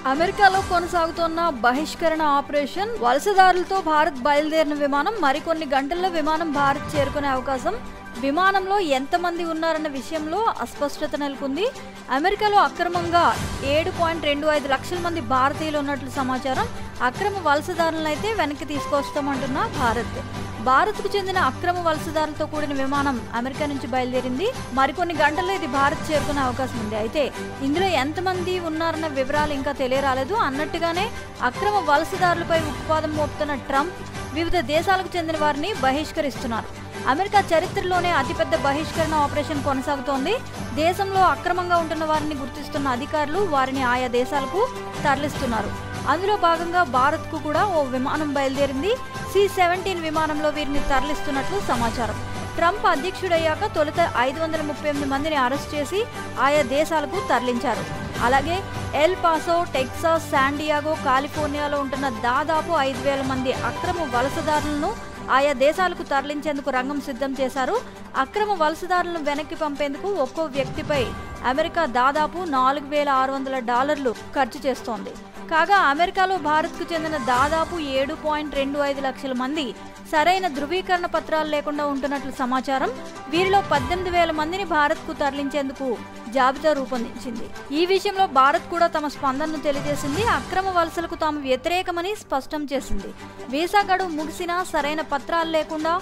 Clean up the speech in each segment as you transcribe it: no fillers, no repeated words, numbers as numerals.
అమెరికాలో కొనసాగుతున్న బహిష్కరణ ఆపరేషన్ వలసదారులతో భారత్ బయలుదేరిన విమానం మరికొన్ని గంటల్లో విమానం భారత్ చేరుకునే అవకాశం. విమానంలో ఎంతమంది ఉన్నారన్న విషయంలో అస్పష్టత నెలకొంది. అమెరికాలో అక్రమంగా 7.25 లక్షల మంది భారతీయులు ఉన్నట్లు సమాచారం. అక్రమ వలసదారులనైతే వెనక్కి తీసుకొస్తామంటున్న భారత్కు చెందిన అక్రమ వలసదారులతో కూడిన విమానం అమెరికా నుంచి బయలుదేరింది. మరికొన్ని గంటల్లో ఇది భారత్ చేరుకునే అవకాశం ఉంది. అయితే ఇందులో ఎంతమంది ఉన్నారన్న వివరాలు ఇంకా తెలియరాలేదు. అన్నట్టుగానే అక్రమ వలసదారులపై ఉక్కుపాదం మోపుతున్న ట్రంప్ వివిధ దేశాలకు చెందిన వారిని బహిష్కరిస్తున్నారు. అమెరికా చరిత్రలోనే అతిపెద్ద బహిష్కరణ ఆపరేషన్ కొనసాగుతోంది. దేశంలో అక్రమంగా ఉంటున్న వారిని గుర్తిస్తున్న అధికారులు వారిని ఆయా దేశాలకు తరలిస్తున్నారు. అందులో భాగంగా భారత్కు కూడా ఓ విమానం బయలుదేరింది. C-17 విమానంలో వీరిని తరలిస్తున్నట్లు సమాచారం. ట్రంప్ అధ్యక్షుడయ్యాక తొలుత 538 మందిని అరెస్ట్ చేసి ఆయా దేశాలకు తరలించారు. అలాగే El Paso, Texas, San Diego, కాలిఫోర్నియాలో ఉంటున్న దాదాపు 5,000 మంది అక్రమ వలసదారులను ఆయా దేశాలకు తరలించేందుకు రంగం సిద్ధం చేశారు. అక్రమ వలసదారులను వెనక్కి పంపేందుకు ఒక్కో వ్యక్తిపై అమెరికా దాదాపు $4,600 ఖర్చు చేస్తోంది. కాగా అమెరికాలో భారత్కు చెందిన దాదాపు 7.25 లక్షల మంది సరైన ధృవీకరణ పత్రాలు లేకుండా ఉంటున్నట్లు సమాచారం. వీరిలో 18,000 మందిని భారత్కు తరలించేందుకు జాబితా రూపొందించింది. ఈ విషయంలో భారత్ కూడా తమ స్పందనను తెలియజేసింది. అక్రమ వలసలకు తాము వ్యతిరేకమని స్పష్టం చేసింది. వీసా గడువు ముగిసినా సరైన పత్రాలు లేకుండా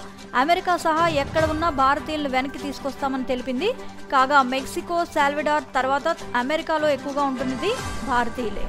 అమెరికా సహా ఎక్కడ ఉన్నా భారతీయులను వెనక్కి తీసుకొస్తామని తెలిపింది. కాగా మెక్సికో, సాల్వడార్ తర్వాత అమెరికాలో ఎక్కువగా ఉంటున్నది భారతీయులే.